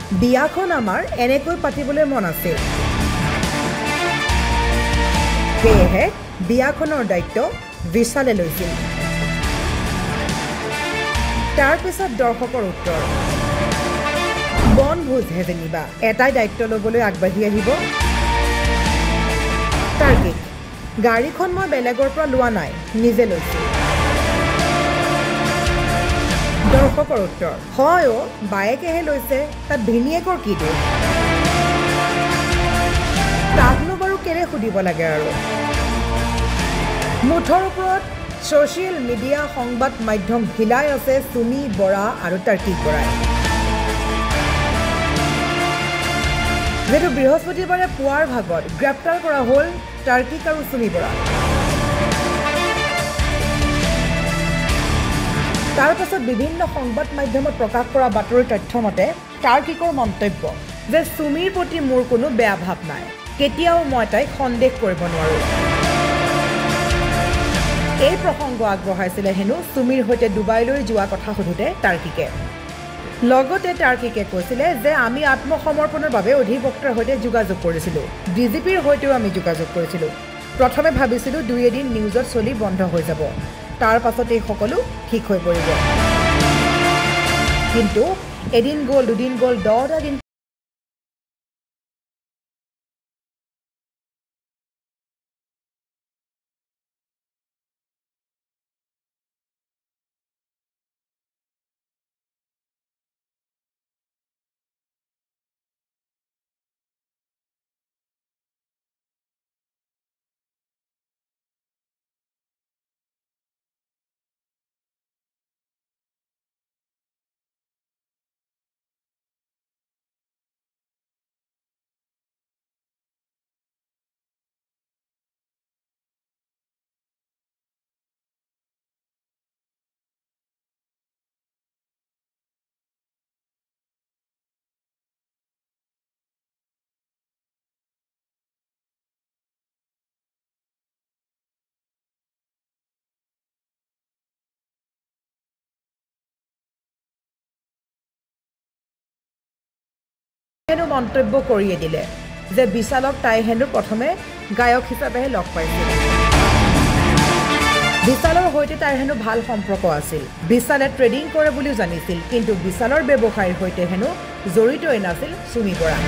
বিয়াখন আমাৰ এনেকৈ পাতিবলৈ মন আছিল সেয়েহে বিয়াখনৰ দায়িত্ব বিশালে লৈছিল তাৰ পিছত দৰ্শকৰ উত্তৰ বনভোজহে যেনিবা এটাই দায়িত্ব ল'বলৈ আগবাঢ়ি আহিব তাৰ্কিক গাড়ীখন মই বেলেগৰ পৰা লোৱা নাই নিজে লৈছোঁ দৰ্শকৰ উত্তৰ হয় বায়েকেহে লৈছে তাত ভিনিয়েকৰ কি দোষ তাকনো বাৰু কেলে সুধিব লাগে আৰু মুঠৰ ওপৰত ছ'চিয়েল মিডিয়া সংবাদ মাধ্যম হিলাই আছে সুমি বৰা আৰু তাৰ্কিক বৰাই যেটো বৃহস্পতিবাৰে পুৱাৰ ভাগত গ্ৰেপ্তাৰ কৰা হ'ল তাৰ্কিক আৰু সুমি বৰা তাৰ পাছত বিভিন্ন সংবাদ মাধ্যমত প্ৰকাশ কৰা বাতৰি তথ্য মতে তাৰ্কিকৰ মন্তব্য যে সুমিৰ প্ৰতি মোৰ কোনো বেয়া ভাৱ নাই কেতিয়াও মই তাইক সন্দেহ কৰিব নোৱাৰো এই প্ৰসংগ আগবঢ়াইছিলে হেনো সুমিৰ সৈতে ডুবাইলৈ যোৱা কথা সোধোতে তাৰ্কিকে লগতে তাৰ্কিকে কৈছিলে যে আমি আত্মসমৰ্পণৰ বাবে অধিবক্তাৰ সৈতে যোগাযোগ কৰিছিলোঁ ডিজিপিৰ সৈতেও আমি যোগাযোগ কৰিছিলোঁ প্ৰথমে ভাবিছিলোঁ 2 এদিন নিউজত চলি বন্ধ হৈ যাব তাৰ পাছত এই সকলো ঠিক হৈ পৰিব কিন্তু এদিন গ'ল দুদিন গ'ল 10টা দিন হেনো মন্তব্য কৰিয়ে দিলে যে বিশালক তাই হেনো প্ৰথমে গায়ক হিচাপেহে লগ পাইছিল বিশালৰ সৈতে তাইৰ হেনো ভাল সম্পৰ্ক আছিল বিশালে ট্ৰেডিং কৰে বুলিও জানিছিল কিন্তু বিশালৰ ব্যৱসায়ৰ সৈতে হেনো জড়িতই নাছিল সুমি বৰা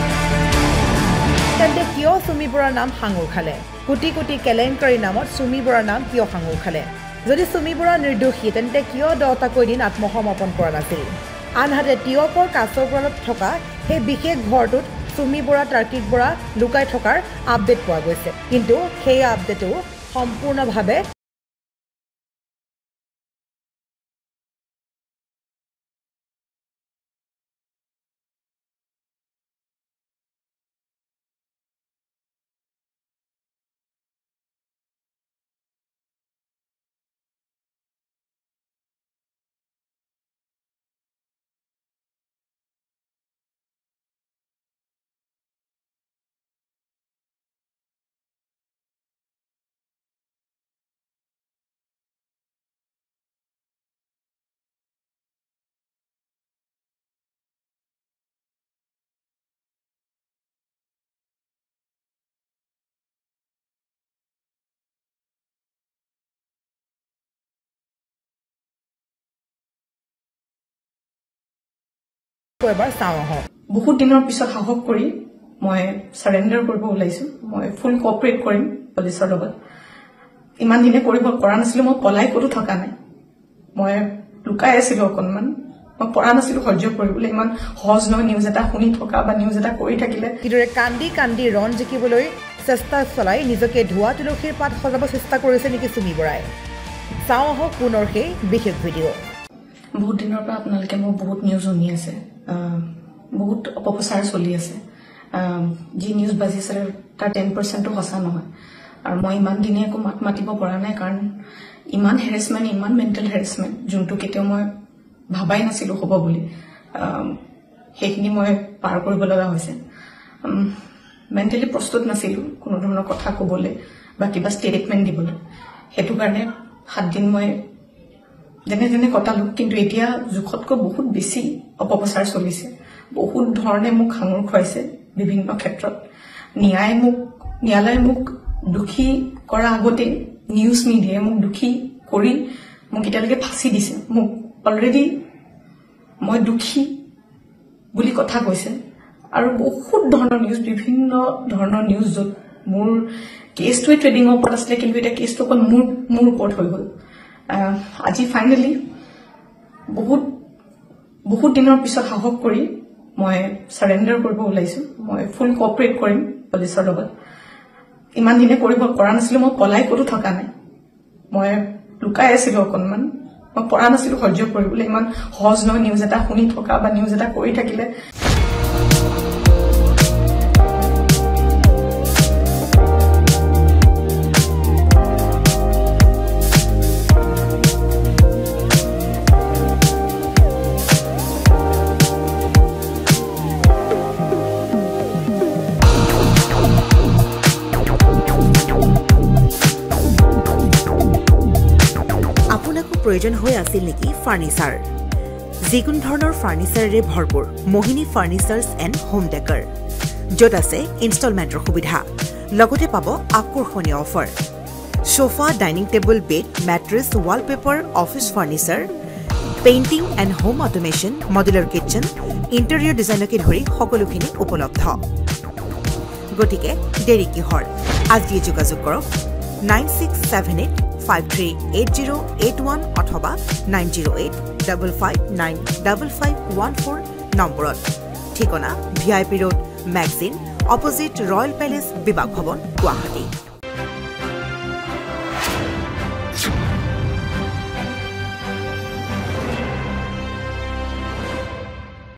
তেন্তে কিয় সুমি বৰাৰ নাম সাঙুৰ খালে কোটি কোটি কেলেংকাৰী নামত সুমি বৰাৰ নাম কিয় সাঙুৰ খালে যদি সুমি বৰা নিৰ্দোষী তেন্তে কিয় 10টাকৈ দিন আত্মসমৰ্পণ কৰা নাছিল আনহাতে টিয়কৰ কাছৰ গড়ত থকা সেই বিশেষ ঘৰটোত সুমি বৰা তাৰ্কিক বৰা লুকাই থকাৰ আপডেট পোৱা গৈছে কিন্তু সেই আপডেটো সম্পূৰ্ণভাৱে এবাৰ চাওঁ আহক বহুত দিনৰ পিছত সাহস কৰি মই সাৰেন্ডাৰ কৰিব ওলাইছো মই ফুল কোঅপাৰেট কৰিম পুলিচৰ লগত ইমান দিনে কৰিব কৰা নাছিলো মই পলাই ক'তো থকা নাই মই লুকাই আছিলো অকণমান মই পৰা নাছিলো সহ্য কৰিবলৈ ইমান সহজ নহয় নিউজ এটা শুনি থকা বা নিউজ এটা কৰি থাকিলে কিদৰে কান্দি কান্দি ৰণ জিকিবলৈ চেষ্টা চলাই নিজকে ধোৱা তুলসীৰ পাত সজাব চেষ্টা কৰিছে নেকি সুমি বৰাই চাওঁ আহক পুনৰ সেই বিশেষ ভিডিঅ' বহুত দিনৰ পৰা আপোনালোকে মোক বহুত নিউজ শুনি আছে বহুত অপপ্ৰচাৰ চলি আছে যি নিউজ বাজিছে তাৰ 10%ও সঁচা নহয় আৰু মই ইমান দিনে একো মাত মাতিব পৰা নাই কাৰণ ইমান হেৰেছমেণ্ট ইমান মেণ্টেল হেৰেছমেণ্ট যোনটো কেতিয়াও মই ভাবাই নাছিলো হ'ব বুলি সেইখিনি মই পাৰ কৰিব লগা হৈছে মেণ্টেলি প্ৰস্তুত নাছিলো কোনো ধৰণৰ কথা ক'বলৈ বা কিবা ষ্টেটমেণ্ট দিবলৈ সেইটো কাৰণে 7 দিন মই যেনে যেনে কটালো কিন্তু এতিয়া জোখতকৈ বহুত বেছি অপপ্ৰচাৰ চলিছে বহুত ধৰণে মোক সাঙুৰ খুৱাইছে বিভিন্ন ক্ষেত্ৰত ন্যায়ালয়ে মোক দুখী কৰা আগতে নিউজ মিডিয়াই মোক দুখী কৰি মোক এতিয়ালৈকে ফাঁচি দিছে মোক অলৰেডি মই দুখী বুলি কথা কৈছে আৰু বহুত ধৰণৰ নিউজ বিভিন্ন ধৰণৰ নিউজ য'ত মোৰ কেছটোৱে ট্ৰেডিঙৰ ওপৰত আছিলে কিন্তু এতিয়া কেছটো অকল মোৰ ওপৰত হৈ গ'ল আজি ফাইনেলি বহুত দিনৰ পিছত সাহস কৰি মই সাৰেণ্ডাৰ কৰিব ওলাইছো মই ফুল কোঅপাৰেট কৰিম পুলিচৰ লগত ইমান দিনে কৰা নাছিলো মই পলাই ক'তো থকা নাই মই লুকাই আছিলো অকণমান মই পৰা নাছিলো সহ্য কৰিবলৈ ইমান সহজ নহয় নিউজ এটা শুনি থকা বা নিউজ এটা কৰি থাকিলে প্ৰয়োজন হৈ আছিল নেকি ফাৰ্নিচাৰ যিকোনো ধৰণৰ ফাৰ্নিচাৰেৰে ভৰপূৰ মোহিনী ফাৰ্নিচাৰ্ছ এণ্ড হোম ডেকাৰ য'ত আছে ইনষ্টলমেণ্টৰ সুবিধা লগতে পাব আকৰ্ষণীয় অফাৰ সোফা ডাইনিং টেবুল bed mattress wallpaper office furniture painting and home automation modular kitchen interior ডিজাইনকে ধৰি সকলোখিনি উপলব্ধ গতিকে দেৰি কিহৰ আজিয়ে যোগাযোগ কৰক 9678538081 অথবা 9085595514 নম্বৰত ঠিকনা VIP road magazine opposite royal palace বিভাগ ভৱন গুৱাহাটী